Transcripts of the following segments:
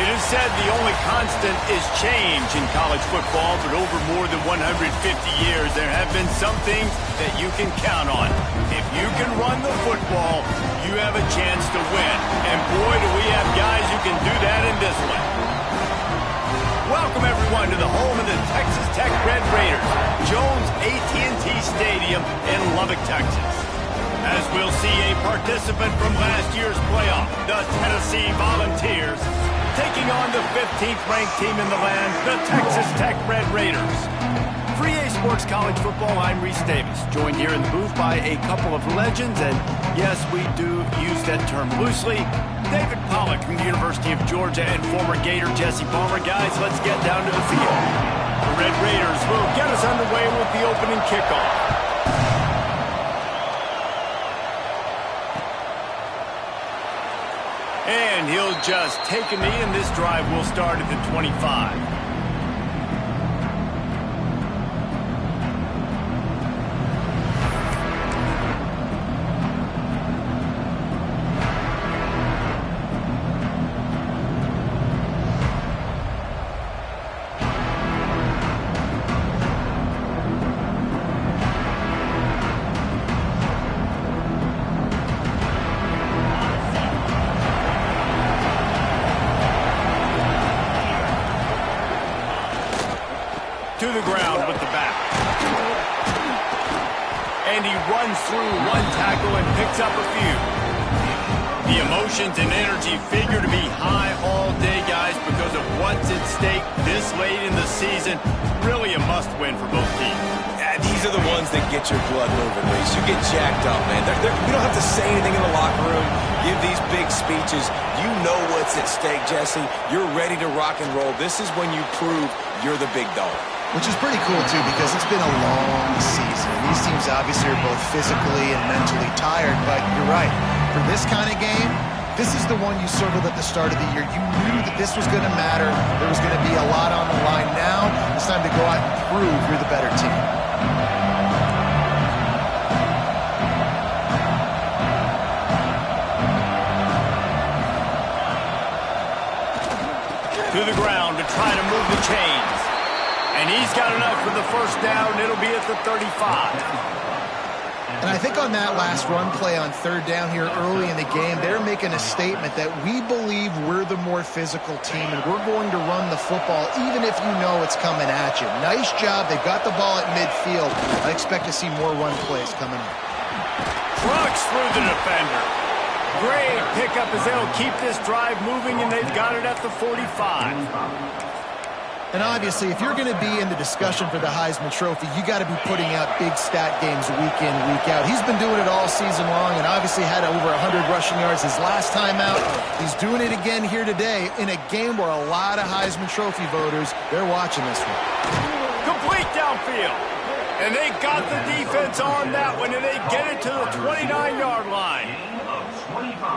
It is said the only constant is change in college football, but over more than 150 years, there have been some things that you can count on. If you can run the football, you have a chance to win. And boy, do we have guys who can do that in this one. Welcome, everyone, to the home of the Texas Tech Red Raiders, Jones AT&T Stadium in Lubbock, Texas. As we'll see a participant from last year's playoff, the Tennessee Volunteers, taking on the 15th ranked team in the land, the Texas Tech Red Raiders. For EA Sports College Football, I'm Reese Davis, joined here in the booth by a couple of legends, and yes, we do use that term loosely. David Pollack from the University of Georgia and former Gator Jesse Palmer. Guys, let's get down to the field. The Red Raiders will get us underway with the opening kickoff. And he'll just take a knee, and this drive will start at the 25. To the ground with the back. And he runs through one tackle and picks up a few. The emotions and energy figure to be high all day, guys, because of what's at stake this late in the season. Really a must-win for both teams. Yeah, these are the ones that get your blood moving, Reese. You get jacked up, man. We don't have to say anything in the locker room, give these big speeches. You know what's at stake, Jesse. You're ready to rock and roll. This is when you prove you're the big dog. Which is pretty cool, too, because it's been a long season. These teams obviously are both physically and mentally tired, but you're right. For this kind of game, this is the one you circled at the start of the year. You knew that this was going to matter. There was going to be a lot on the line. Now it's time to go out and prove you're the better team. To the ground to try to move the chains. And he's got enough for the first down. It'll be at the 35. And I think on that last run play on third down here early in the game, they're making a statement that we believe we're the more physical team and we're going to run the football even if you know it's coming at you. Nice job. They've got the ball at midfield. I expect to see more run plays coming up. Trucks through the defender. Great pickup as they'll keep this drive moving, and they've got it at the 45. And obviously, if you're going to be in the discussion for the Heisman Trophy, you got to be putting out big stat games week in, week out. He's been doing it all season long and obviously had over 100 rushing yards his last time out. He's doing it again here today in a game where a lot of Heisman Trophy voters, they're watching this one. Complete downfield. And they got the defense on that one, and they get it to the 29-yard line.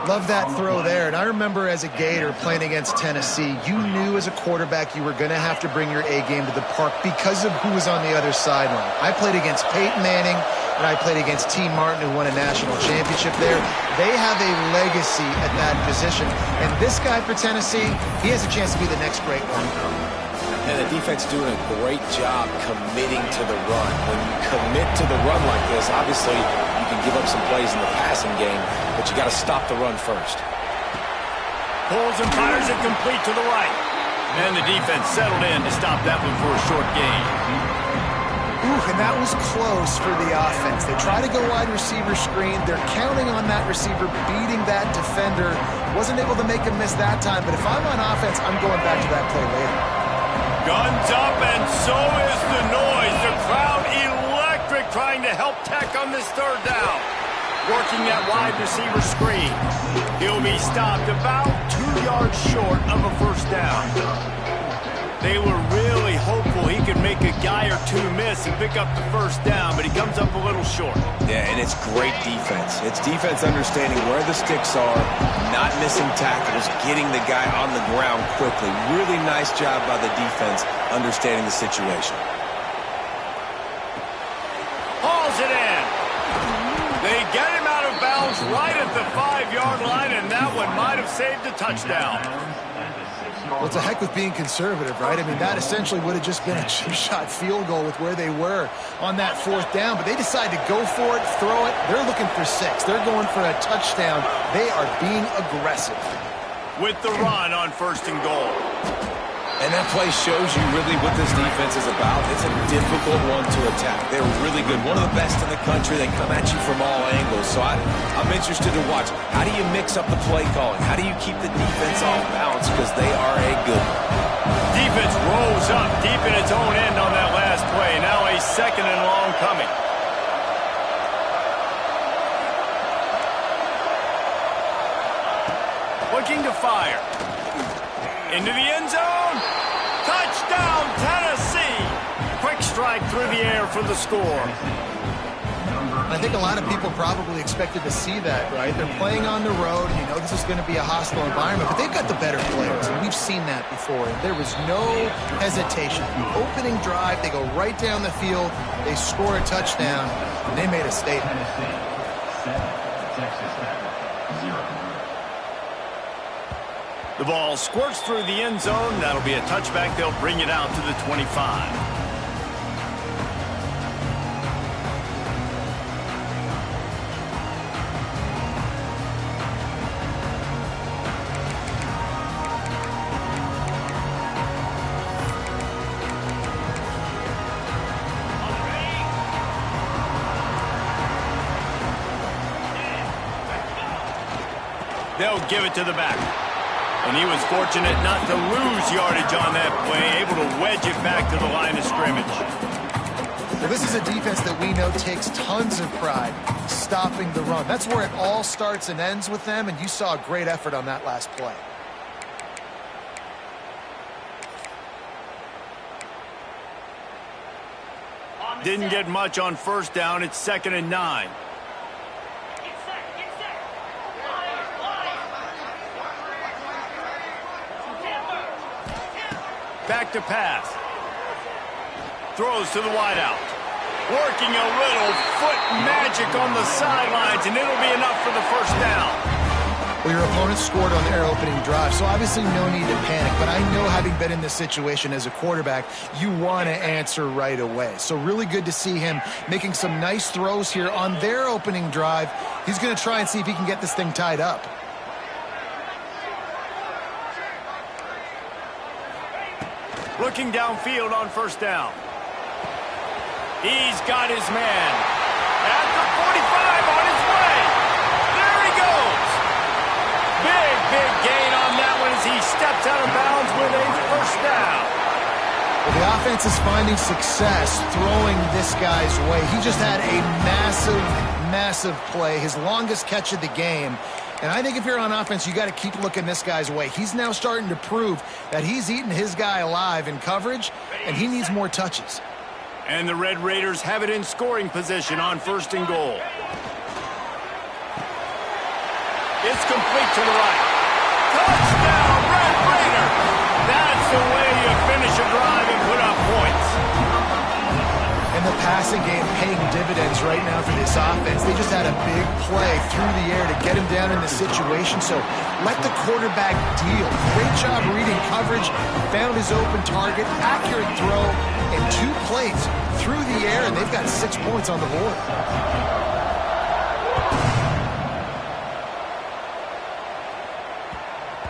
Love that throw there. And I remember as a Gator playing against Tennessee, you knew as a quarterback you were going to have to bring your A game to the park because of who was on the other sideline. I played against Peyton Manning, and I played against T. Martin, who won a national championship there. They have a legacy at that position. And this guy for Tennessee, he has a chance to be the next great one. And the defense doing a great job committing to the run. When you commit to the run like this, obviously you can give up some plays in the passing game, but you got to stop the run first. Pulls and fires it complete to the right. And the defense settled in to stop that one for a short gain. Ooh, and that was close for the offense. They try to go wide receiver screen. They're counting on that receiver beating that defender. Wasn't able to make him miss that time, but if I'm on offense, I'm going back to that play later. Guns up, and so is the noise. The crowd electric trying to help Tech on this third down. Working that wide receiver screen. He'll be stopped about 2 yards short of a first down. They were really hopeful he could make a guy or two miss and pick up the first down, but he comes up a little short. Yeah, and it's great defense. It's defense understanding where the sticks are, not missing tackles, getting the guy on the ground quickly. Really nice job by the defense understanding the situation. Hauls it in. They get him out of bounds right at the 5-yard line, and that one might have saved a touchdown. Well, it's a heck with being conservative, right? I mean, that essentially would have just been a chip-shot field goal with where they were on that 4th down. But they decide to go for it, throw it. They're looking for 6. They're going for a touchdown. They are being aggressive. With the run on 1st and goal. And that play shows you really what this defense is about. It's a difficult one to attack. They're really good. One of the best in the country. They come at you from all angles. So I'm interested to watch. How do you mix up the play calling? How do you keep the defense off balance? Because they are a good one. Defense rolls up deep in its own end on that last play. Now a 2nd and long coming. Looking to fire. Into the end zone. Touchdown, Tennessee. Quick strike through the air for the score. I think a lot of people probably expected to see that, right? They're playing on the road, and you know this is going to be a hostile environment, but they've got the better players, and we've seen that before. There was no hesitation. The opening drive, they go right down the field, they score a touchdown, and they made a statement. The ball squirts through the end zone. That'll be a touchback. They'll bring it out to the 25. They'll give it to the back. And he was fortunate not to lose yardage on that play, able to wedge it back to the line of scrimmage. Well, this is a defense that we know takes tons of pride stopping the run. That's where it all starts and ends with them, and you saw a great effort on that last play. Didn't get much on 1st down. It's 2nd and 9. Back to pass. Throws to the wideout. Working a little foot magic on the sidelines, and it'll be enough for the 1st down. Well, your opponent scored on their opening drive, so obviously no need to panic. But I know, having been in this situation as a quarterback, you want to answer right away. So really good to see him making some nice throws here on their opening drive. He's going to try and see if he can get this thing tied up. Looking downfield on 1st down. He's got his man. At the 45 on his way. There he goes. Big gain on that one as he steps out of bounds with a 1st down. Well, the offense is finding success throwing this guy's way. He just had a massive play, his longest catch of the game. And I think if you're on offense, you got to keep looking this guy's way. He's now starting to prove that he's eating his guy alive in coverage, and he needs more touches. And the Red Raiders have it in scoring position on 1st and goal. It's complete to the right. Touchdown, Red Raider! That's the way you finish a drive and put up points. And the passing game paying dividends right now for this offense. They just had a big play through the air to get him down in the situation. So let the quarterback deal. Great job reading coverage. Found his open target. Accurate throw. And 2 plays through the air. And they've got 6 points on the board.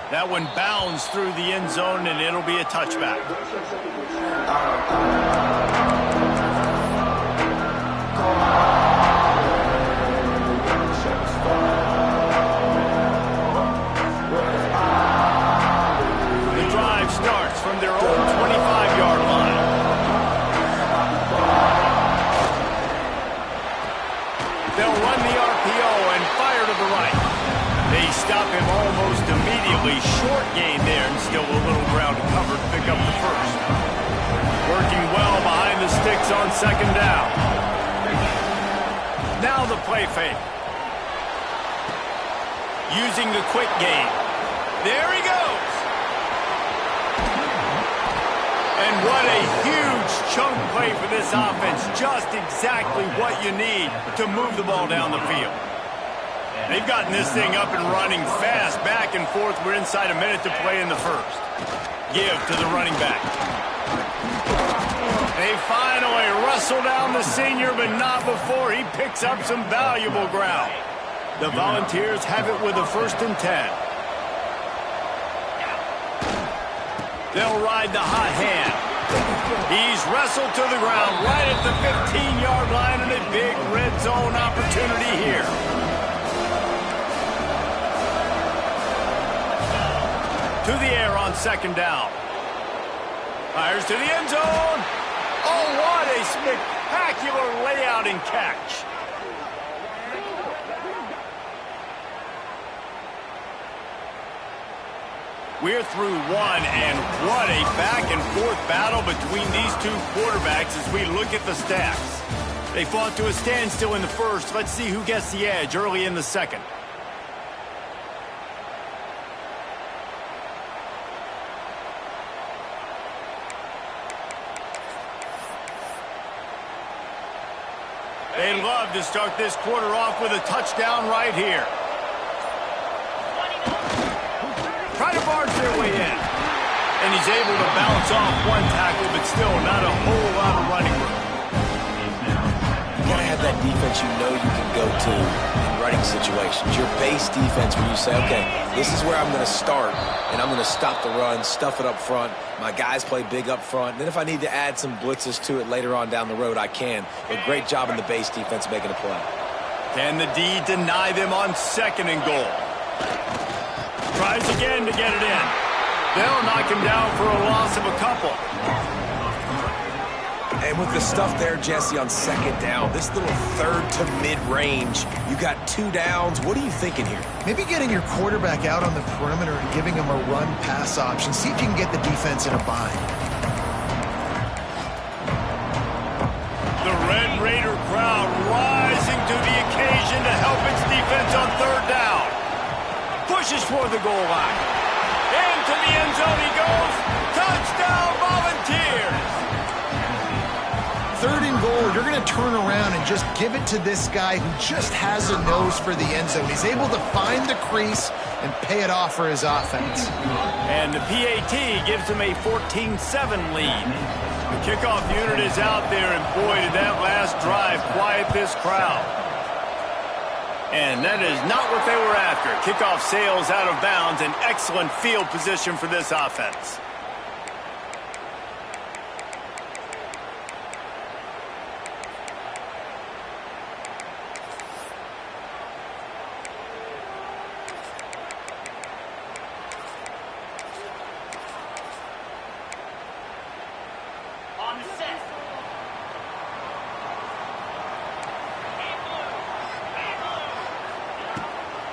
That one bounds through the end zone, and it'll be a touchback. The drive starts from their own 25-yard line. They'll run the RPO and fire to the right. They stop him almost immediately. Short gain there, and still a little ground covered. Pick up the 1st. Working well behind the sticks on 2nd down. Now the play fake. Using the quick game. There he goes. And what a huge chunk play for this offense. Just exactly what you need to move the ball down the field. They've gotten this thing up and running fast, back and forth. We're inside a minute to play in the first. Give to the running back. They finally wrestle down the senior, but not before he picks up some valuable ground. The Volunteers have it with a 1st and 10. They'll ride the hot hand. He's wrestled to the ground right at the 15-yard line, and a big red zone opportunity here. To the air on 2nd down. Fires to the end zone. Oh, what a spectacular layout and catch. We're through one, and what a back-and-forth battle between these two quarterbacks as we look at the stats. They fought to a standstill in the first. Let's see who gets the edge early in the second. They'd love to start this quarter off with a touchdown right here. Try to barge their way in. And he's able to bounce off one tackle, but still not a whole lot of running room. You got to have that defense you know you can go to in running situations. Your base defense where you say, okay, this is where I'm going to start, and I'm going to stop the run, stuff it up front. My guys play big up front. And then if I need to add some blitzes to it later on down the road, I can. But great job in the base defense making a play. Can the D deny them on 2nd and goal? Tries again to get it in. They'll knock him down for a loss of a couple. And with the stuff there, Jesse, on 2nd down, this little 3rd to mid-range, you got 2 downs. What are you thinking here? Maybe getting your quarterback out on the perimeter and giving him a run-pass option. See if you can get the defense in a bind. The Red Raider crowd rising to the occasion to help its defense on 3rd down. Pushes for the goal line. Into the end zone he goes. Touchdown, Volunteers! 3rd and goal, you're going to turn around and just give it to this guy who just has a nose for the end zone. He's able to find the crease and pay it off for his offense. And the PAT gives him a 14-7 lead. The kickoff unit is out there, and boy, did that last drive quiet this crowd. And that is not what they were after. Kickoff sails out of bounds, an excellent field position for this offense.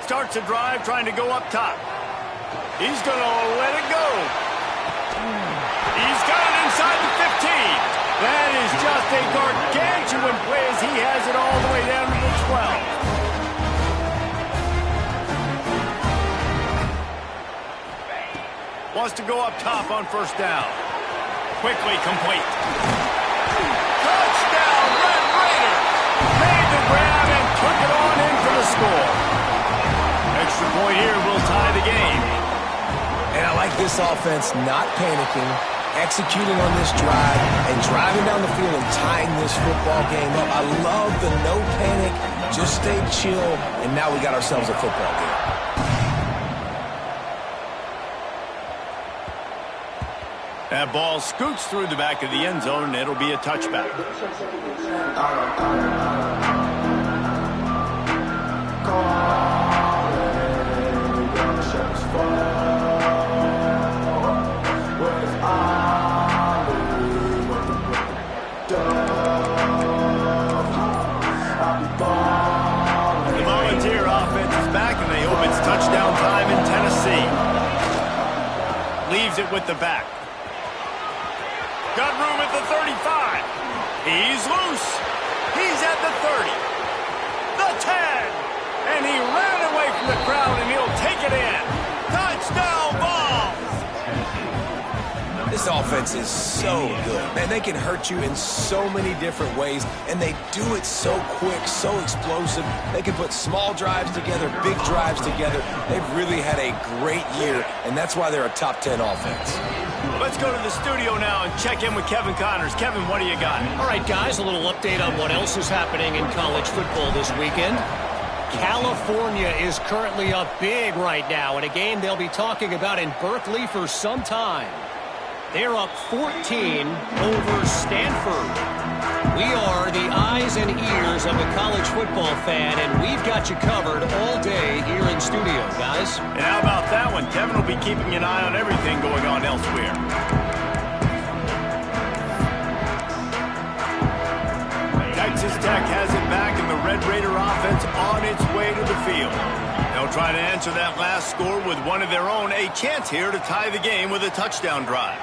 Starts a drive trying to go up top. He's going to let it go. He's got it inside the 15. That is just a gargantuan play as he has it all the way down to the 12. Wants to go up top on 1st down. Quickly complete. Touchdown, Red Raiders! Made the grab and took it on in for the score. Extra point here will tie the game. And I like this offense not panicking, executing on this drive, and driving down the field and tying this football game up. I love the no panic, just stay chill, and now we got ourselves a football game. That ball scoots through the back of the end zone, and it'll be a touchback. The Volunteer offense is back, and they hope it's touchdown time in Tennessee. Leaves it with the back. Got room at the 35. He's loose. He's at the 30. The 10. And he ran away from the crowd, and he'll take it in. Touchdown, Vols! This offense is so good. Man, they can hurt you in so many different ways, and they do it so quick, so explosive. They can put small drives together, big drives together. They've really had a great year, and that's why they're a top 10 offense. Let's go to the studio now and check in with Kevin Connors. Kevin, what do you got? All right, guys, a little update on what else is happening in college football this weekend. California is currently up big right now in a game they'll be talking about in Berkeley for some time. They're up 14 over Stanford. We are the eyes and ears of the college football fan, and we've got you covered all day here in studio, guys. And how about that one? Kevin will be keeping an eye on everything going on elsewhere. Texas Tech has it back, and the Red Raider offense on its way to the field. They'll try to answer that last score with one of their own, a chance here to tie the game with a touchdown drive.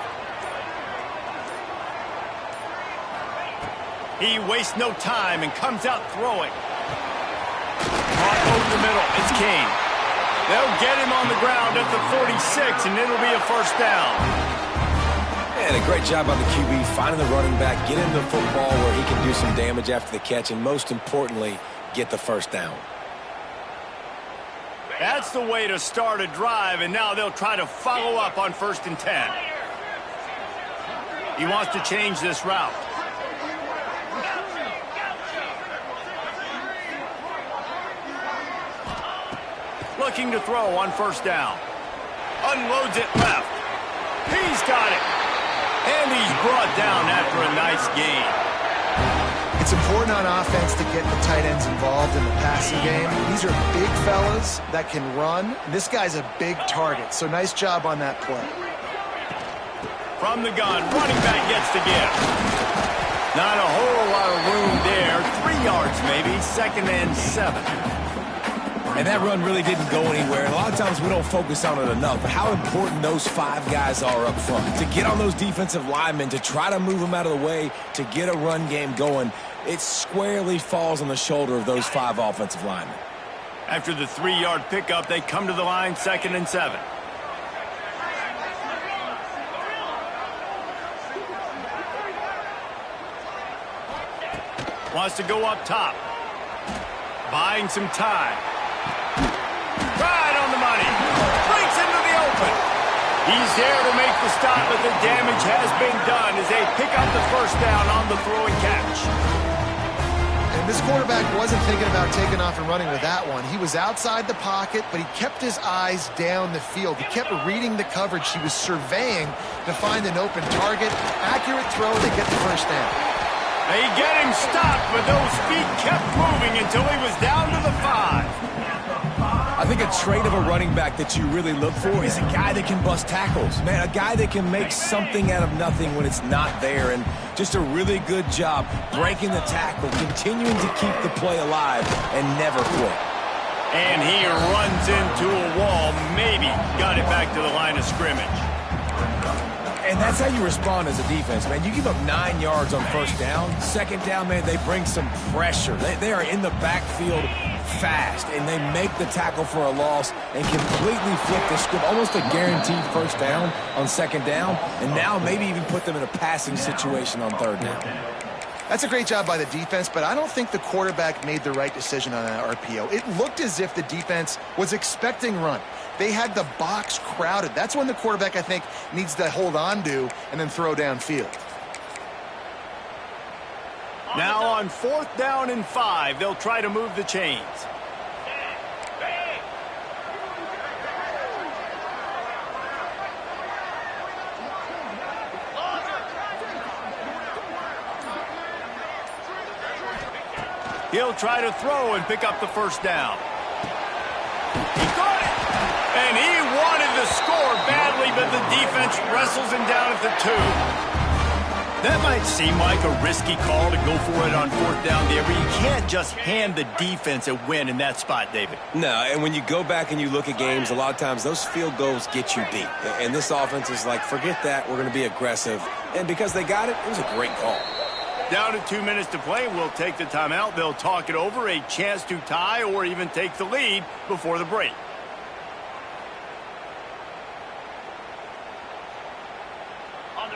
He wastes no time and comes out throwing. Caught over the middle. It's Kane. They'll get him on the ground at the 46, and it'll be a first down. And a great job by the QB, finding the running back, get him the football where he can do some damage after the catch, and most importantly, get the first down. That's the way to start a drive, and now they'll try to follow up on 1st and 10. He wants to change this route. Looking to throw on 1st down. Unloads it left. He's got it. And he's brought down after a nice gain. It's important on offense to get the tight ends involved in the passing game. These are big fellas that can run. This guy's a big target, so nice job on that play. From the gun, running back gets the gift. Not a whole lot of room there. 3 yards maybe, 2nd and 7. And that run really didn't go anywhere. And a lot of times we don't focus on it enough. But how important those 5 guys are up front. To get on those defensive linemen, to try to move them out of the way, to get a run game going, it squarely falls on the shoulder of those 5 offensive linemen. After the 3-yard pickup, they come to the line, 2nd and 7. Wants to go up top. Buying some time. Right on the money. Breaks into the open. He's there to make the stop, but the damage has been done as they pick up the first down on the throw and catch. And this quarterback wasn't thinking about taking off and running with that one. He was outside the pocket, but he kept his eyes down the field. He kept reading the coverage. He was surveying to find an open target. Accurate throw, they get the first down. They get him stopped, but those feet kept moving until he was down to the 5. I think a trait of a running back that you really look for is a guy that can bust tackles. Man, a guy that can make something out of nothing when it's not there. And just a really good job breaking the tackle, continuing to keep the play alive, and never quit. And he runs into a wall, maybe got it back to the line of scrimmage. And that's how you respond as a defense, man. You give up 9 yards on 1st down. 2nd down, man, they bring some pressure. They are in the backfield fast, and they make the tackle for a loss and completely flip the script. Almost a guaranteed first down on 2nd down, and now maybe even put them in a passing situation on 3rd down. That's a great job by the defense, but I don't think the quarterback made the right decision on that RPO. It looked as if the defense was expecting run. They had the box crowded. That's when the quarterback, I think, needs to hold on to and then throw downfield. Now on 4th down and 5, they'll try to move the chains. He'll try to throw and pick up the first down. He got it! And he wanted to score badly, but the defense wrestles him down at the 2. That might seem like a risky call to go for it on 4th down there, but you can't just hand the defense a win in that spot, David. No, and when you go back and you look at games, a lot of times those field goals get you beat. And this offense is like, forget that, we're going to be aggressive. And because they got it, it was a great call. Down to 2 minutes to play. We'll take the timeout. They'll talk it over, a chance to tie or even take the lead before the break.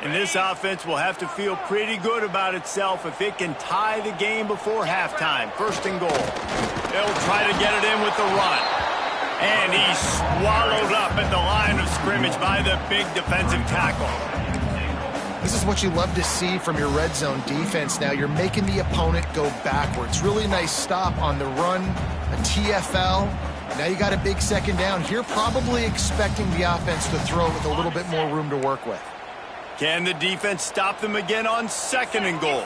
And this offense will have to feel pretty good about itself if it can tie the game before halftime. First and goal. They'll try to get it in with the run. And he's swallowed up at the line of scrimmage by the big defensive tackle. This is what you love to see from your red zone defense now. You're making the opponent go backwards. Really nice stop on the run, a TFL. Now you got a big second down. Here probably expecting the offense to throw with a little bit more room to work with. Can the defense stop them again on second and goal?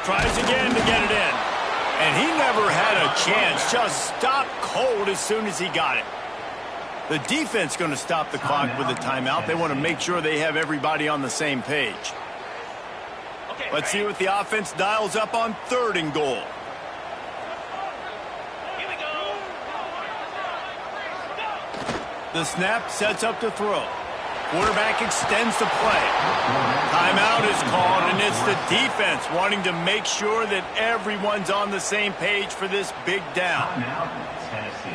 Tries again to get it in. And he never had a chance. Just stopped cold as soon as he got it. The defense going to stop the clock with a timeout. They want to make sure they have everybody on the same page. Let's see what the offense dials up on third and goal. Here we go. The snap sets up to throw. Quarterback extends the play. Timeout is called, and it's the defense wanting to make sure that everyone's on the same page for this big down.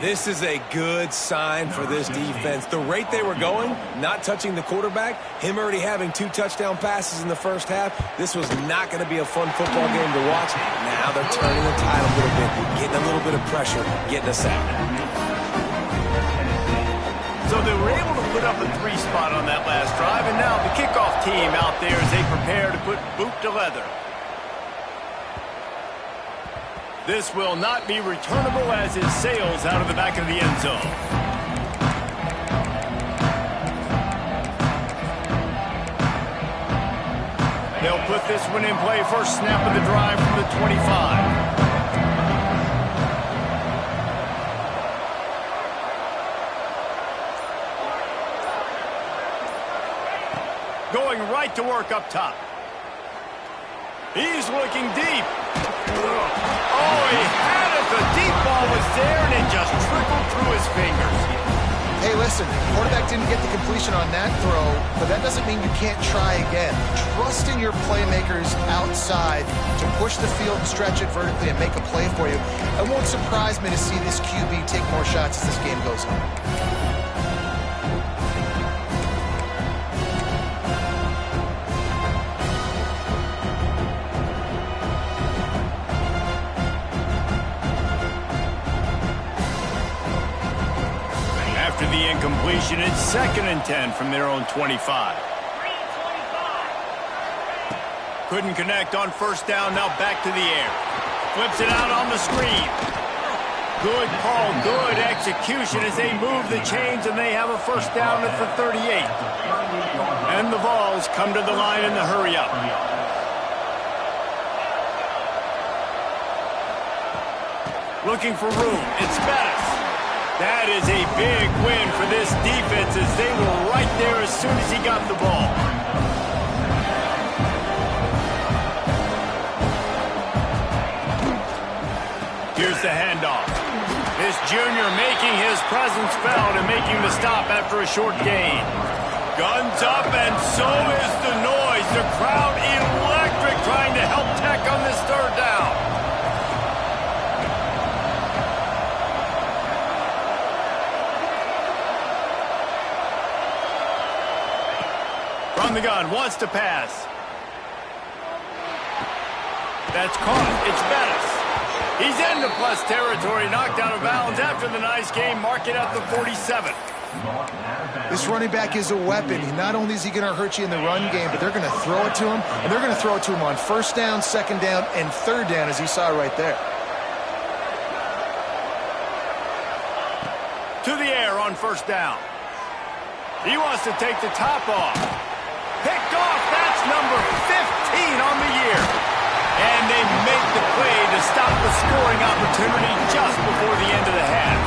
This is a good sign for this defense. The rate they were going, not touching the quarterback, him already having 2 touchdown passes in the first half, this was not going to be a fun football game to watch. Now they're turning the tide a little bit, getting a little bit of pressure, getting a sack. So they were able to put up a 3 spot on that last drive, and now the kickoff team out there as they prepare to put boot to leather. This will not be returnable as it sails out of the back of the end zone. They'll put this one in play. First snap of the drive from the 25. Going right to work up top. He's looking deep. Oh, he had it. The deep ball was there, and it just trickled through his fingers. Hey, listen, quarterback didn't get the completion on that throw, but that doesn't mean you can't try again. Trust in your playmakers outside to push the field and stretch it vertically and make a play for you. It won't surprise me to see this QB take more shots as this game goes on. After the incompletion, it's 2nd and 10 from their own 25. Couldn't connect on first down, now back to the air. Flips it out on the screen. Good call, good execution as they move the chains, and they have a first down at the 38. And the Vols come to the line in the hurry-up. Looking for room, it's Bettis. That is a big win for this defense as they were right there as soon as he got the ball. Here's the handoff. This junior making his presence felt and making the stop after a short gain. Guns up, and so is the noise. The crowd electric trying to help Tech on this third down. From the gun, wants to pass. That's caught. It's Bettis. He's into plus territory, knocked out of bounds after the nice game. Mark it at the 47. This running back is a weapon. Not only is he going to hurt you in the run game, but they're going to throw it to him, and they're going to throw it to him on first down, second down, and third down, as you saw right there. To the air on first down. He wants to take the top off. Picked off. That's number 15 on the year. And they make the play to stop the scoring opportunity just before the end of the half.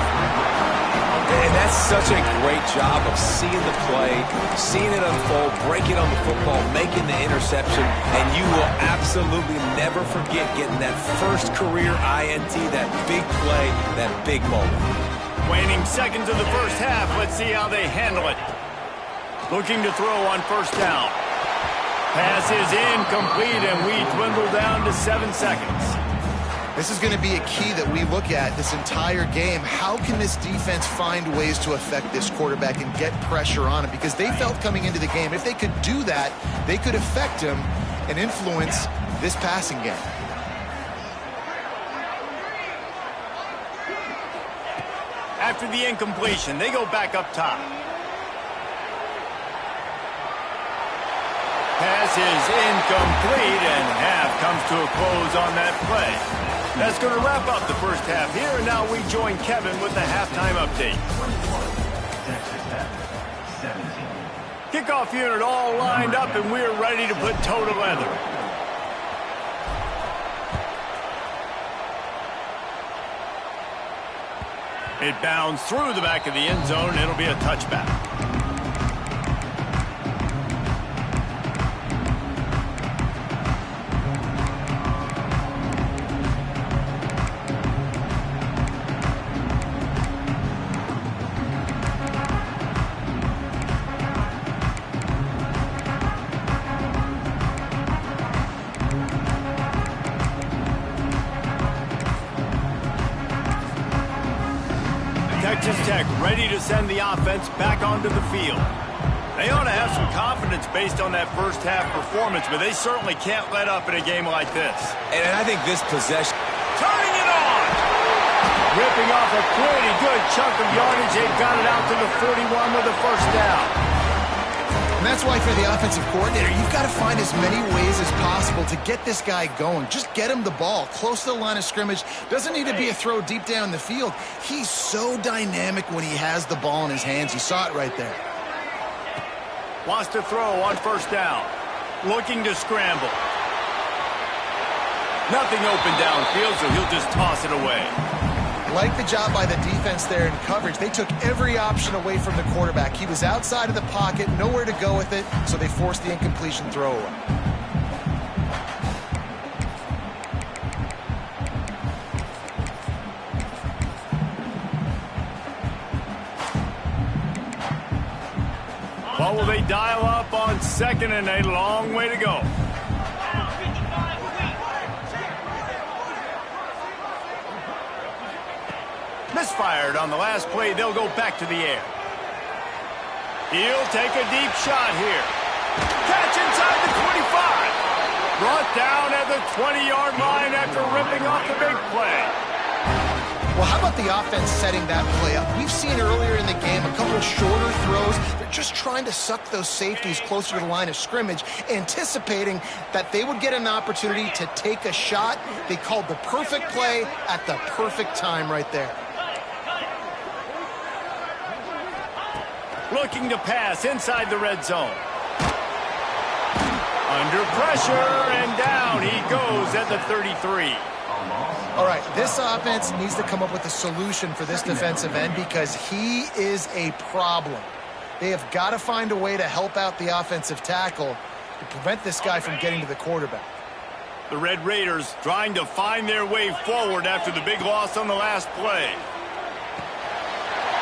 And that's such a great job of seeing the play, seeing it unfold, breaking on the football, making the interception, and you will absolutely never forget getting that first career INT, that big play, that big moment. Waning seconds of the first half. Let's see how they handle it. Looking to throw on first down. Pass is incomplete, and we dwindle down to 7 seconds. This is going to be a key that we look at this entire game. How can this defense find ways to affect this quarterback and get pressure on him? Because they felt coming into the game, if they could do that, they could affect him and influence this passing game. After the incompletion, they go back up top. Pass is incomplete, and half comes to a close on that play. That's going to wrap up the first half here, and now we join Kevin with the halftime update. Kickoff unit all lined up, and we're ready to put toe to leather. It bounds through the back of the end zone. It'll be a touchback. Texas Tech ready to send the offense back onto the field. They ought to have some confidence based on that first half performance, but they certainly can't let up in a game like this. And I think this possession... Turning it on! Ripping off a pretty good chunk of yardage. They've got it out to the 41 with a first down. And that's why for the offensive coordinator, you've got to find as many ways as possible to get this guy going. Just get him the ball close to the line of scrimmage. Doesn't need to be a throw deep down the field. He's so dynamic when he has the ball in his hands. You saw it right there. Wants to throw on first down. Looking to scramble. Nothing open downfield, so he'll just toss it away. Like the job by the defense there in coverage. They took every option away from the quarterback. He was outside of the pocket, nowhere to go with it, so they forced the incompletion throw away. What will they dial up on second and a long way to go? Misfired on the last play. They'll go back to the air. He'll take a deep shot here. Catch inside the 25. Brought down at the 20-yard line after ripping off the big play. Well, how about the offense setting that play up? We've seen earlier in the game a couple of shorter throws. They're just trying to suck those safeties closer to the line of scrimmage, anticipating that they would get an opportunity to take a shot. They called the perfect play at the perfect time right there. Looking to pass inside the red zone. Under pressure, and down he goes at the 33. All right, this offense needs to come up with a solution for this defensive end because he is a problem. They have got to find a way to help out the offensive tackle to prevent this guy from getting to the quarterback. The Red Raiders trying to find their way forward after the big loss on the last play.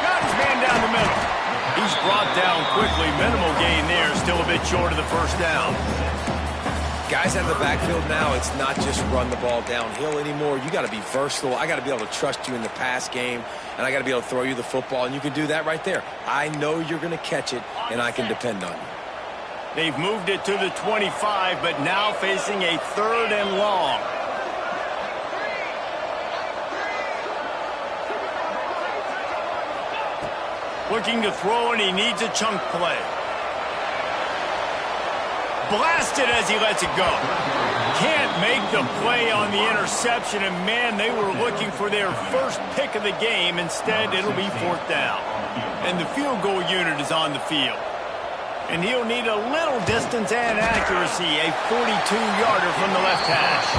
Got his man down the middle. He's brought down quickly. Minimal gain there. Still a bit short of the first down. Guys out of the backfield now, it's not just run the ball downhill anymore. You got to be versatile. I got to be able to trust you in the pass game, and I got to be able to throw you the football, and you can do that right there. I know you're going to catch it, and I can depend on you. They've moved it to the 25, but now facing a 3rd and long. Looking to throw, and he needs a chunk play. Blasted as he lets it go. Can't make the play on the interception, and man, they were looking for their first pick of the game. Instead, it'll be 4th down. And the field goal unit is on the field. And he'll need a little distance and accuracy, a 42-yarder from the left hash.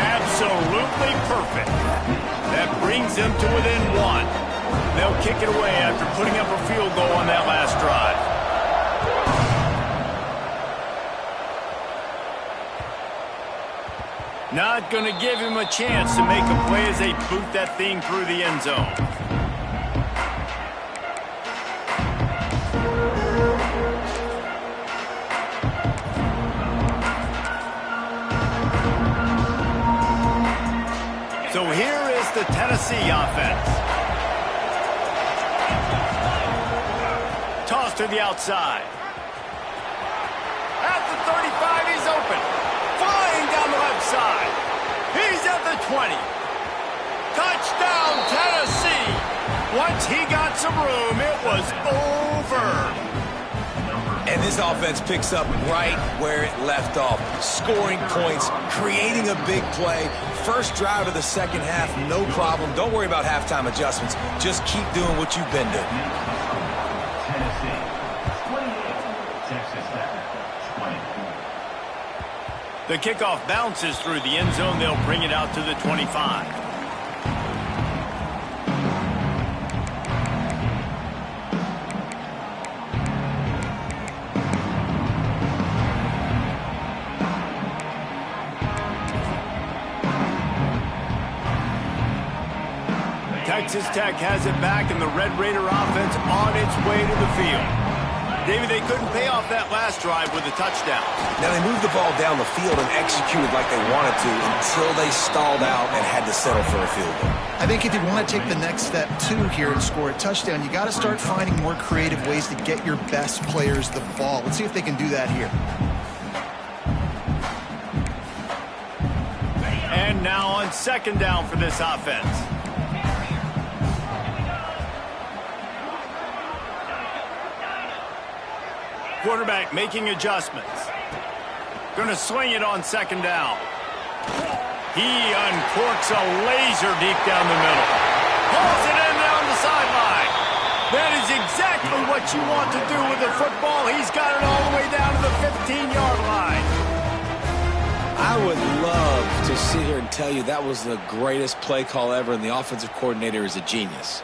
Absolutely perfect. That brings them to within 1. They'll kick it away after putting up a field goal on that last drive. Not going to give him a chance to make a play as they boot that thing through the end zone. So here is the Tennessee offense. Toss to the outside. At the 35, he's open. Flying down the left side. He's at the 20. Touchdown, Tennessee. Once he got some room, it was over. And this offense picks up right where it left off. Scoring points, creating a big play. First drive of the second half, no problem. Don't worry about halftime adjustments. Just keep doing what you've been doing. Tennessee, 28, Texas Tech, 24. The kickoff bounces through the end zone. They'll bring it out to the 25. Texas Tech has it back, and the Red Raider offense on its way to the field. David, they couldn't pay off that last drive with a touchdown. Now, they moved the ball down the field and executed like they wanted to until they stalled out and had to settle for a field goal. I think if you want to take the next step, too, here and score a touchdown, you got to start finding more creative ways to get your best players the ball. Let's see if they can do that here. And now on second down for this offense. Quarterback making adjustments. Going to swing it on second down. He uncorks a laser deep down the middle. Pulls it in down the sideline. That is exactly what you want to do with the football. He's got it all the way down to the 15-yard line. I would love to sit here and tell you that was the greatest play call ever, and the offensive coordinator is a genius.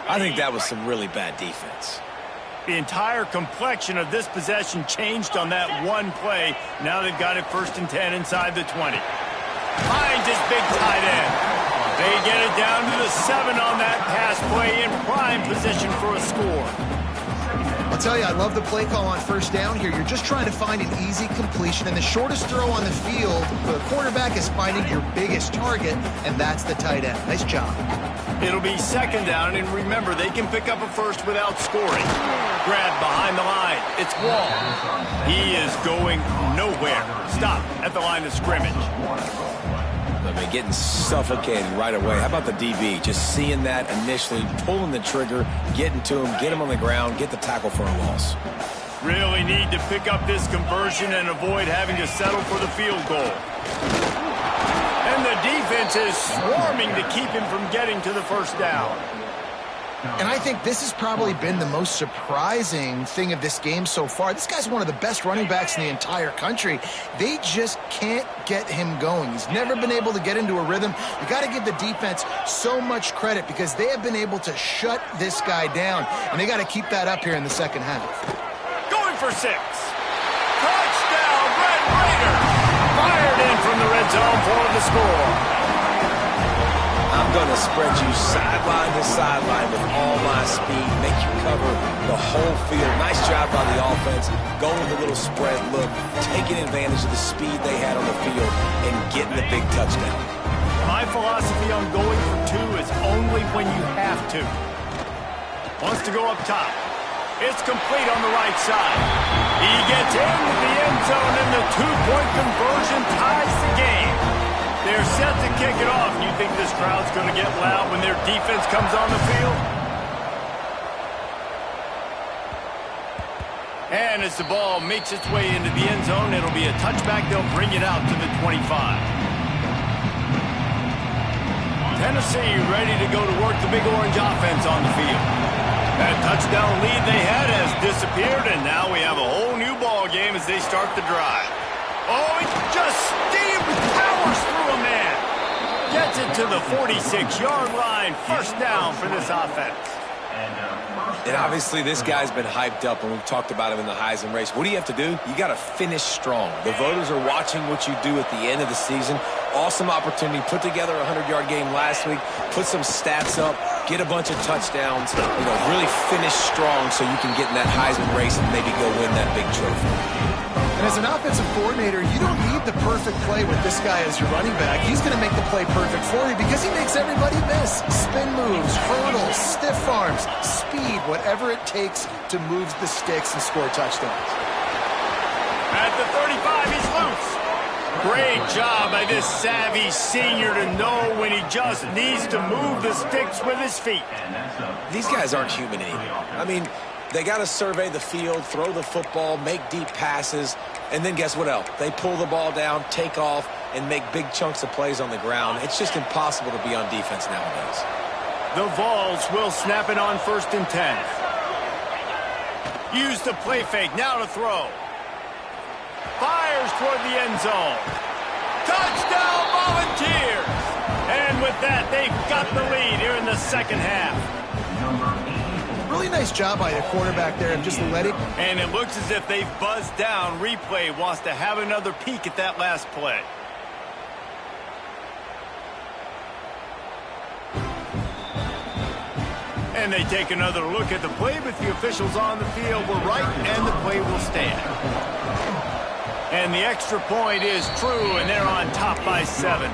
I think that was some really bad defense. The entire complexion of this possession changed on that one play. Now they've got it 1st and 10 inside the 20. Finds his big tight end. They get it down to the 7 on that pass play, in prime position for a score. I'll tell you, I love the play call on first down here. You're just trying to find an easy completion, and the shortest throw on the field for the quarterback is finding your biggest target, and that's the tight end. Nice job. It'll be second down, and remember, they can pick up a first without scoring. Grab behind the line. It's Wall. He is going nowhere. Stop at the line of scrimmage. I mean, getting suffocated right away. How about the DB? Just seeing that initially, pulling the trigger, getting to him, get him on the ground, get the tackle for a loss. Really need to pick up this conversion and avoid having to settle for the field goal. And the defense is swarming to keep him from getting to the first down. And I think this has probably been the most surprising thing of this game so far. This guy's one of the best running backs in the entire country. They just can't get him going. He's never been able to get into a rhythm. You got to give the defense so much credit because they have been able to shut this guy down, and they got to keep that up here in the second half. Going for 6. Touchdown, Red Raiders! Fired in from the red zone for the score. I'm going to spread you sideline to sideline with all my speed, make you cover the whole field. Nice job by the offense, going with a little spread look, taking advantage of the speed they had on the field, and getting the big touchdown. My philosophy on going for 2 is only when you have to. Wants to go up top. It's complete on the right side. He gets into the end zone, and the 2-point conversion ties the game. They're set to kick it off. You think this crowd's going to get loud when their defense comes on the field? And as the ball makes its way into the end zone, it'll be a touchback. They'll bring it out to the 25. Tennessee ready to go to work the Big Orange offense on the field. That touchdown lead they had has disappeared, and now we have a whole new ball game as they start the drive. Oh, it just powers through a man. Gets it to the 46-yard line. First down for this offense. And obviously this guy's been hyped up, and we've talked about him in the Heisman race. What do you have to do? You got to finish strong. The voters are watching what you do at the end of the season. Awesome opportunity. Put together a 100-yard game last week. Put some stats up. Get a bunch of touchdowns. Really finish strong so you can get in that Heisman race and maybe go win that big trophy. And as an offensive coordinator, you don't need the perfect play with this guy as your running back. He's going to make the play perfect for you because he makes everybody miss. Spin moves, hurdles, stiff arms, speed, whatever it takes to move the sticks and score touchdowns. At the 35, he's loose. Great job by this savvy senior to know when he just needs to move the sticks with his feet. These guys aren't human anymore. I mean, they got to survey the field, throw the football, make deep passes, and then guess what else? They pull the ball down, take off, and make big chunks of plays on the ground. It's just impossible to be on defense nowadays. The Vols will snap it on 1st and 10. Use the play fake, now to throw. Fires toward the end zone. Touchdown, Volunteers! And with that, they've got the lead here in the second half. Really nice job by the quarterback there of just letting. And it looks as if they've buzzed down. Replay wants to have another peek at that last play. And they take another look at the play, but the officials on the field were right, and the play will stand. And the extra point is true, and they're on top by 7.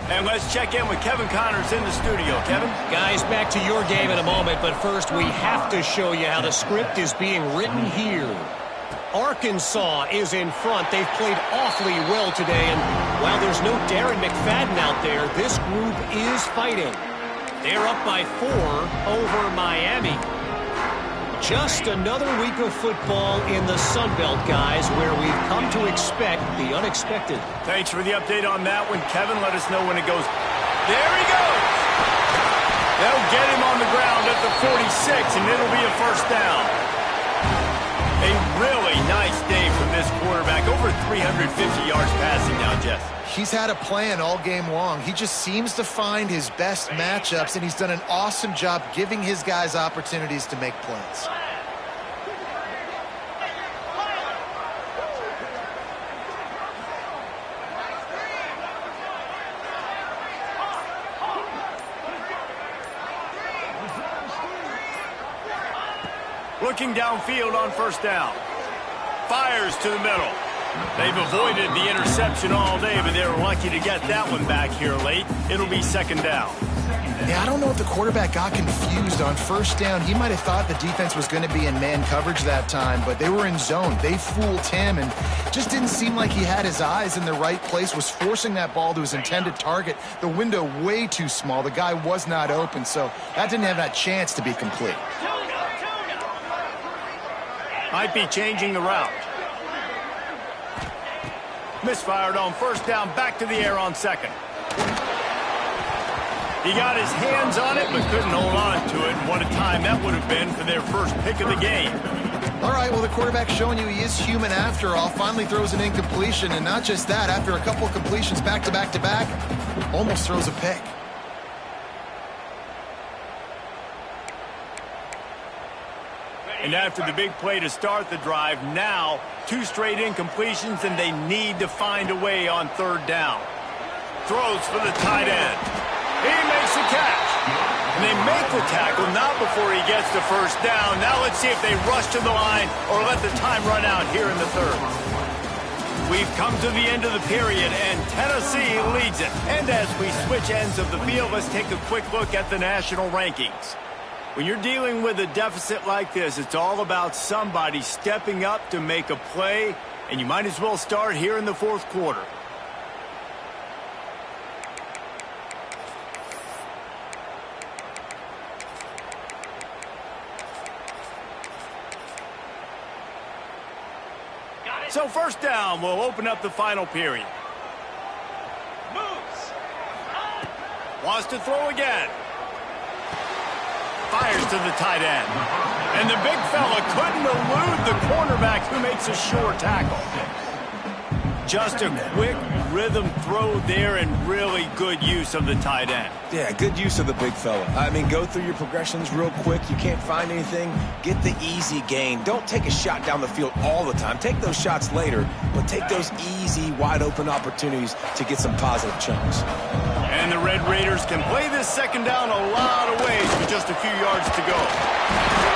And let's check in with Kevin Connors in the studio. Kevin? Guys, back to your game in a moment, but first we have to show you how the script is being written here. Arkansas is in front. They've played awfully well today, and while there's no Darren McFadden out there, this group is fighting. They're up by 4 over Miami. Just another week of football in the Sun Belt, guys, where we've come to expect the unexpected. Thanks for the update on that one, Kevin. Let us know when it goes. There he goes! They'll get him on the ground at the 46, and it'll be a first down. A really nice day from this quarterback. Over 350 yards passing now, Jeff. He's had a plan all game long. He just seems to find his best matchups, and he's done an awesome job giving his guys opportunities to make plays. Looking downfield on first down. Fires to the middle. They've avoided the interception all day, but they were lucky to get that one back here late. It'll be second down. Yeah, I don't know if the quarterback got confused on first down. He might have thought the defense was going to be in man coverage that time, but they were in zone. They fooled him and just didn't seem like he had his eyes in the right place, was forcing that ball to his intended target. The window way too small. The guy was not open, so that didn't have that chance to be complete. Might be changing the route. Misfired on first down, back to the air on second. He got his hands on it, but couldn't hold on to it. What a time that would have been for their first pick of the game. All right, well, the quarterback's showing you he is human after all. Finally throws an incompletion, and not just that, after a couple of completions back to back to back, almost throws a pick. And after the big play to start the drive, now 2 straight incompletions, and they need to find a way on third down. Throws for the tight end. He makes the catch. And they make the tackle, not before he gets the first down. Now let's see if they rush to the line or let the time run out here in the third. We've come to the end of the period, and Tennessee leads it. And as we switch ends of the field, let's take a quick look at the national rankings. When you're dealing with a deficit like this, it's all about somebody stepping up to make a play, and you might as well start here in the fourth quarter. So first down, we'll open up the final period. Moves. Wants to throw again. Fires to the tight end. And the big fella couldn't elude the cornerback who makes a sure tackle. Just a quick rhythm throw there and really good use of the tight end. Yeah, good use of the big fella. I mean, go through your progressions real quick. You can't find anything. Get the easy gain. Don't take a shot down the field all the time. Take those shots later, but take those easy, wide-open opportunities to get some positive chunks. And the Red Raiders can play this second down a lot of ways with just a few yards to go.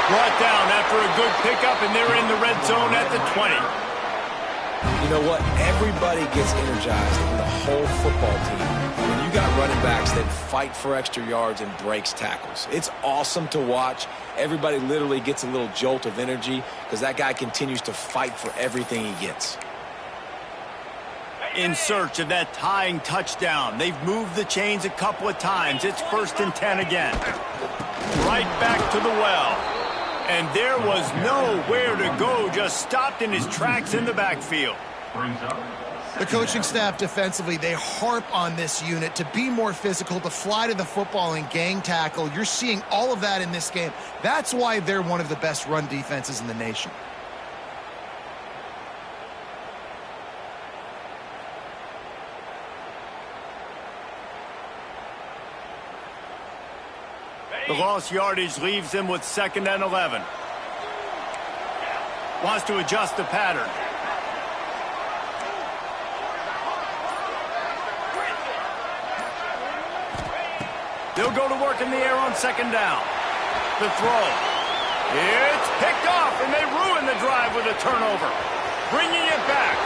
Brought down after a good pickup, and they're in the red zone at the 20. You know what? Everybody gets energized in the whole football team when you got running backs that fight for extra yards and breaks tackles. It's awesome to watch. Everybody literally gets a little jolt of energy because that guy continues to fight for everything he gets. In search of that tying touchdown. They've moved the chains a couple of times. It's 1st and 10 again. Right back to the well. And there was nowhere to go, just stopped in his tracks in the backfield. The coaching staff defensively, they harp on this unit to be more physical, to fly to the football and gang tackle. You're seeing all of that in this game. That's why they're one of the best run defenses in the nation. The lost yardage leaves him with 2nd and 11. Wants to adjust the pattern. They'll go to work in the air on 2nd down. The throw. It's picked off, and they ruin the drive with a turnover. Bringing it back.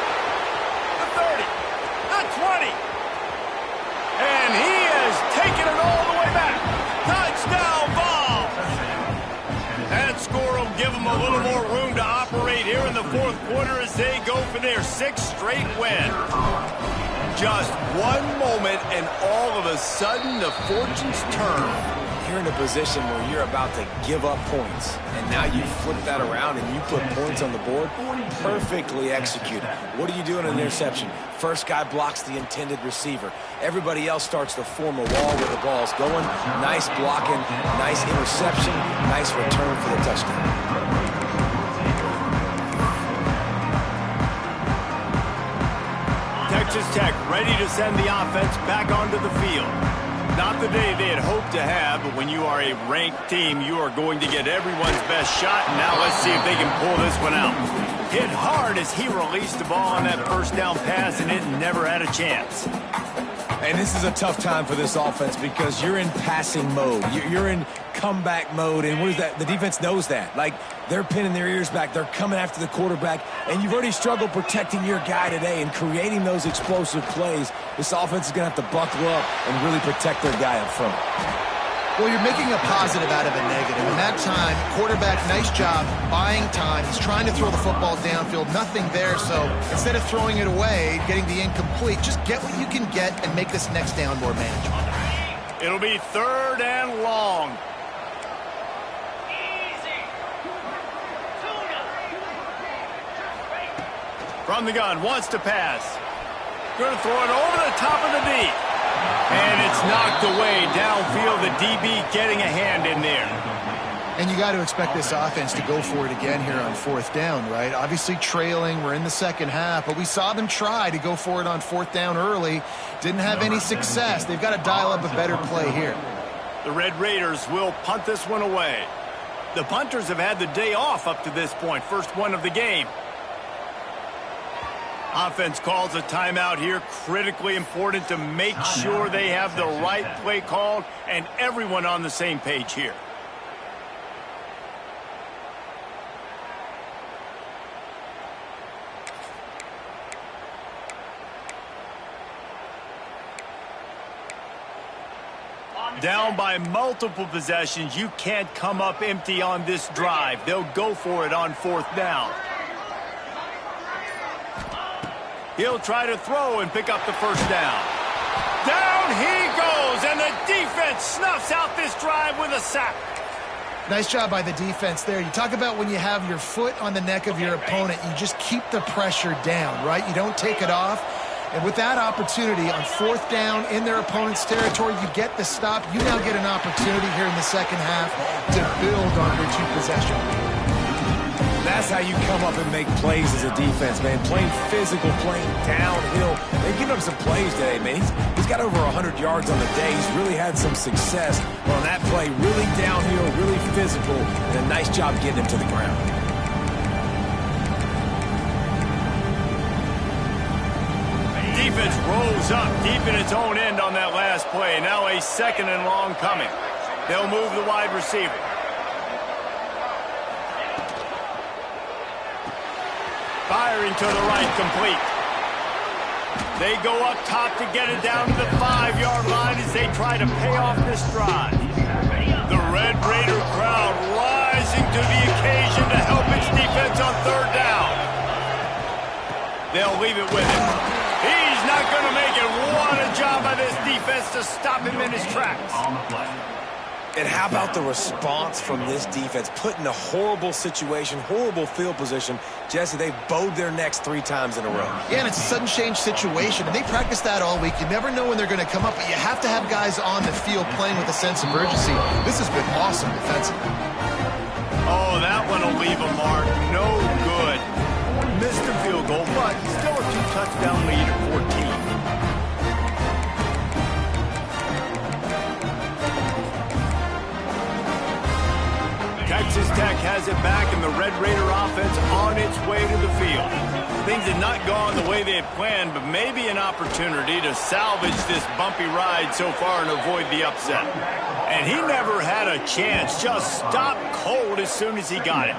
The 30. The 20. And he has taken it all the way back. Touchdown ball! That score will give them a little more room to operate here in the 4th quarter as they go for their 6th straight win. Just one moment and all of a sudden the fortunes turn. You're in a position where you're about to give up points, and now you flip that around and you put points on the board. Perfectly executed. What do you do in an interception? First guy blocks the intended receiver. Everybody else starts to form a wall where the ball's going. Nice blocking, nice interception, nice return for the touchdown. Texas Tech ready to send the offense back onto the field. Not the day they had hoped to have, but when you are a ranked team, you are going to get everyone's best shot. Now let's see if they can pull this one out. Hit hard as he released the ball on that 1st down pass, and it never had a chance. And this is a tough time for this offense because you're in passing mode. You're in comeback mode, and what is that? The defense knows that. Like, they're pinning their ears back. They're coming after the quarterback, and you've already struggled protecting your guy today and creating those explosive plays. This offense is going to have to buckle up and really protect their guy up front. Well, you're making a positive out of a negative. In that time, quarterback, nice job, buying time. He's trying to throw the football downfield. Nothing there, so instead of throwing it away, getting the incomplete, just get what you can get and make this next down more manageable. It'll be 3rd and long. From the gun, wants to pass. Going to throw it over the top of the knee. And it's knocked away downfield. The DB getting a hand in there. And you got to expect this offense to go for it again here on 4th down, right? Obviously trailing. We're in the 2nd half, but we saw them try to go for it on 4th down early. Didn't have any success. They've got to dial up a better play here. The Red Raiders will punt this one away. The punters have had the day off up to this point. First one of the game. Offense calls a timeout here. Critically important to make sure they have the right play called and everyone on the same page here. Down by multiple possessions. You can't come up empty on this drive. They'll go for it on 4th down. He'll try to throw and pick up the 1st down. Down he goes, and the defense snuffs out this drive with a sack. Nice job by the defense there. You talk about when you have your foot on the neck of your opponent, you just keep the pressure down, right? You don't take it off. And with that opportunity on 4th down in their opponent's territory, you get the stop. You now get an opportunity here in the 2nd half to build on your 2-possession lead. That's how you come up and make plays as a defense, man. Playing physical, playing downhill. They've given up some plays today, man. He's got over 100 yards on the day. He's really had some success on that play. Really downhill, really physical, and a nice job getting him to the ground. Defense rolls up deep in its own end on that last play. Now a 2nd and long coming. They'll move the wide receiver. Firing to the right, complete. They go up top to get it down to the 5-yard line as they try to pay off this drive. The Red Raider crowd rising to the occasion to help its defense on third down. They'll leave it with him. He's not going to make it. What a job by this defense to stop him in his tracks. And how about the response from this defense? Put in a horrible situation, horrible field position. Jesse, they've bowed their necks 3 times in a row. Yeah, and it's a sudden change situation, and they practice that all week. You never know when they're going to come up, but you have to have guys on the field playing with a sense of urgency. This has been awesome defensively. Oh, that one will leave a mark. No good. Missed the field goal, but still a 2-touchdown lead at 14. Texas Tech has it back, and the Red Raider offense on its way to the field. Things had not gone the way they had planned, but maybe an opportunity to salvage this bumpy ride so far and avoid the upset. And he never had a chance, just stopped cold as soon as he got it.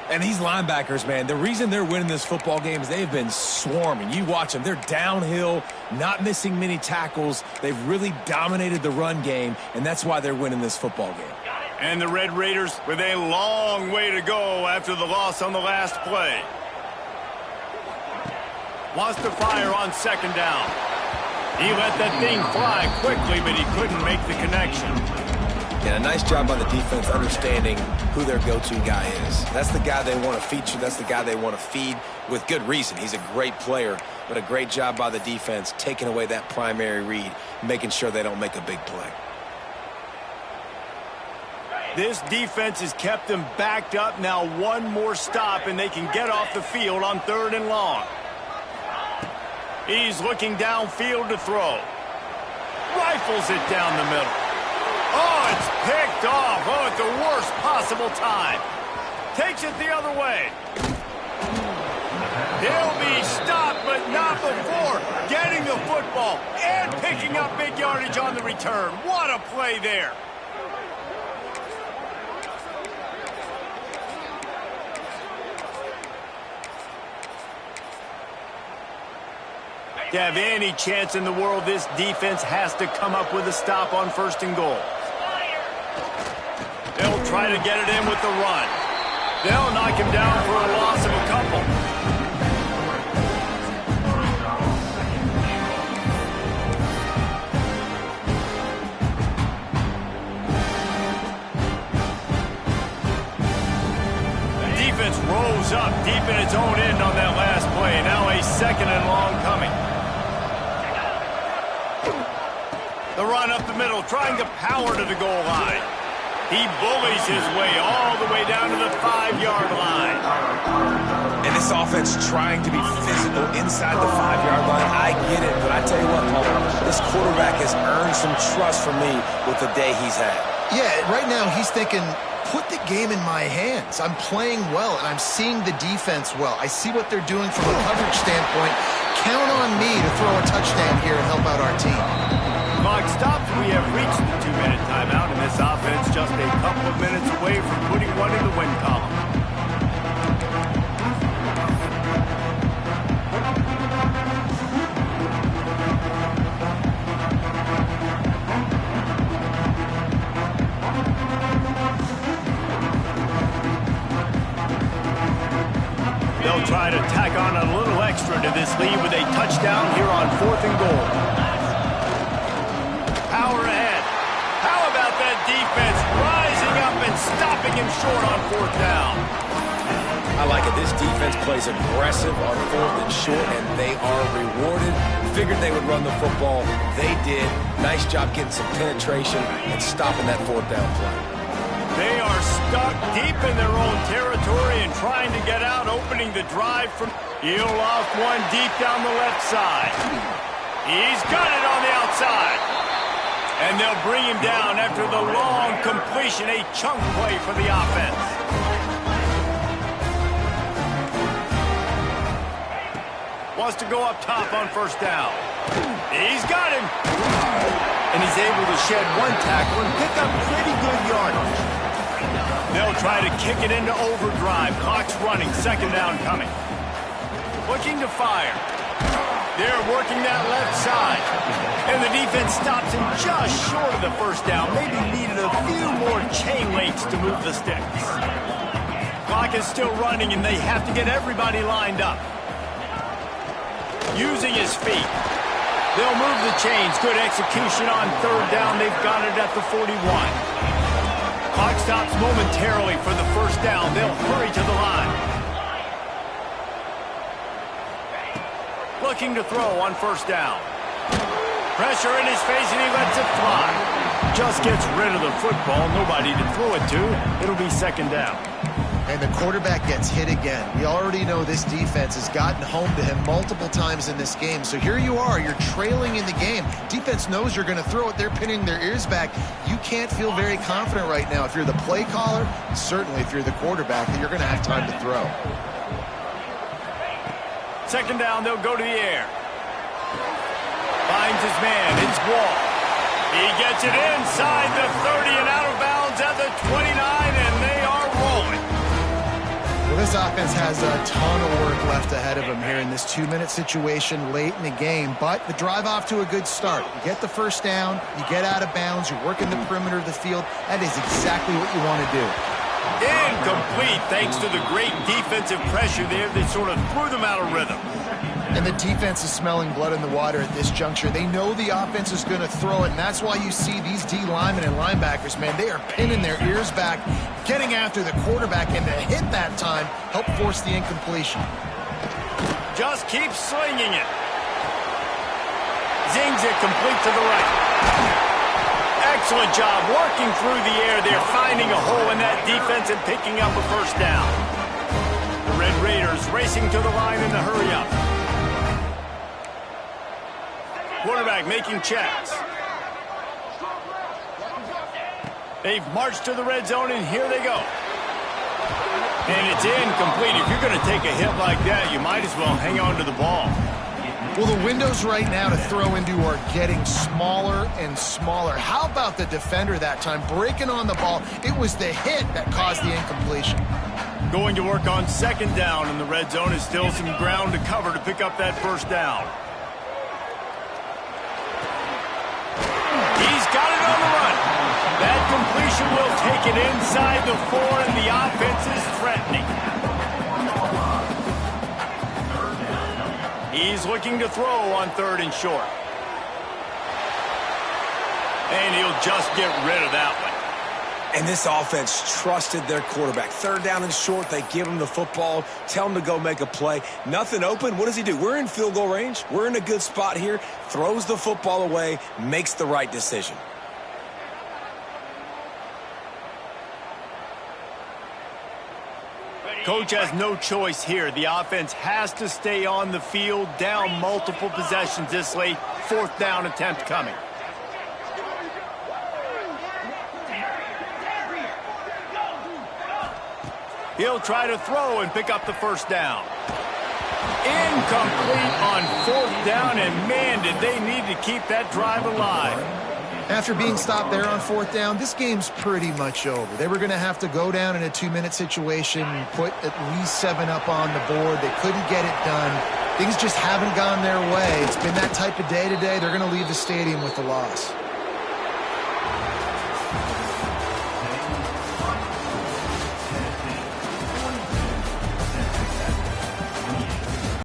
And these linebackers, man, the reason they're winning this football game is they've been swarming. You watch them. They're downhill, not missing many tackles. They've really dominated the run game, and that's why they're winning this football game. And the Red Raiders with a long way to go after the loss on the last play. Wants to fire on second down. He let that thing fly quickly, but he couldn't make the connection. Yeah, a nice job by the defense understanding who their go-to guy is. That's the guy they want to feature. That's the guy they want to feed with good reason. He's a great player, but a great job by the defense taking away that primary read, making sure they don't make a big play. This defense has kept them backed up. Now one more stop, and they can get off the field on 3rd and long. He's looking downfield to throw. Rifles it down the middle. Oh, it's picked off. Oh, at the worst possible time. Takes it the other way. He'll be stopped, but not before getting the football and picking up big yardage on the return. What a play there. To have any chance in the world, this defense has to come up with a stop on 1st and goal. They'll try to get it in with the run. They'll knock him down for a loss of a couple. The defense rolls up deep in its own end on that last play. Now a 2nd and long coming. The run up the middle, trying to power to the goal line. He bullies his way all the way down to the 5-yard line. And this offense trying to be physical inside the 5-yard line. I get it, but I tell you what, Paul, this quarterback has earned some trust from me with the day he's had. Yeah, right now he's thinking, put the game in my hands. I'm playing well, and I'm seeing the defense well. I see what they're doing from a coverage standpoint. Count on me to throw a touchdown here and help out our team. Clock stops. We have reached the 2-minute timeout, and this offense just a couple of minutes away from putting one in the win column. They'll try to tack on a little extra to this lead with a touchdown here on 4th and goal. Power ahead. How about that defense rising up and stopping him short on 4th down? I like it. This defense plays aggressive on 4th and short, and they are rewarded. Figured they would run the football. They did. Nice job getting some penetration and stopping that 4th down play. They are stuck deep in their own territory and trying to get out, opening the drive from... He'll off one deep down the left side. He's got it on the outside. And they'll bring him down after the long completion, a chunk play for the offense. Wants to go up top on 1st down. He's got him. And he's able to shed one tackle and pick up pretty good yardage. They'll try to kick it into overdrive. Clock's running. 2nd down coming. Looking to fire. They're working that left side. And the defense stops him just short of the first down. Maybe needed a few more chain links to move the sticks. Clock is still running, and they have to get everybody lined up. Using his feet. They'll move the chains. Good execution on third down. They've got it at the 41. Clock stops momentarily for the first down. They'll hurry to the line. Looking to throw on first down. Pressure in his face, and he lets it fly. Just gets rid of the football. Nobody to throw it to. It'll be second down. And the quarterback gets hit again. We already know this defense has gotten home to him multiple times in this game. So here you are. You're trailing in the game. Defense knows you're going to throw it. They're pinning their ears back. You can't feel very confident right now if you're the play caller, certainly if you're the quarterback, that you're going to have time to throw. Second down, they'll go to the air. Finds his man. It's Wall. He gets it inside the 30 and out of bounds at the 29, and they are rolling. Well, this offense has a ton of work left ahead of them here in this 2-minute situation late in the game, but the drive off to a good start. You get the first down, you get out of bounds, you're working the perimeter of the field. That is exactly what you want to do. Incomplete thanks to the great defensive pressure there that sort of threw them out of rhythm. And the defense is smelling blood in the water at this juncture. They know the offense is going to throw it, and that's why you see these D linemen and linebackers, man, they are pinning their ears back, getting after the quarterback, and the hit that time helped force the incompletion. Just keep slinging it. Zings it complete to the right. Excellent job working through the air there, finding a hole in that defense and picking up a first down. The Red Raiders racing to the line in the hurry-up. Quarterback making checks. They've marched to the red zone, and here they go. And it's incomplete. If you're going to take a hit like that, you might as well hang on to the ball. Well, the windows right now to throw into are getting smaller and smaller. How about the defender that time breaking on the ball? It was the hit that caused the incompletion. Going to work on second down in the red zone. Is still some ground to cover to pick up that first down. He's got it on the run. That completion will take it inside the 4, and the offense is threatening. He's looking to throw on third and short. And he'll just get rid of that one. And this offense trusted their quarterback. Third down and short, they give him the football, tell him to go make a play. Nothing open. What does he do? We're in field goal range. We're in a good spot here. Throws the football away, makes the right decision. Coach has no choice here. The offense has to stay on the field, down multiple possessions this late. Fourth down attempt coming. He'll try to throw and pick up the first down. Incomplete on fourth down, and man, did they need to keep that drive alive. After being stopped there on fourth down, this game's pretty much over. They were going to have to go down in a 2-minute situation, put at least 7 up on the board. They couldn't get it done. Things just haven't gone their way. It's been that type of day today. They're going to leave the stadium with the loss.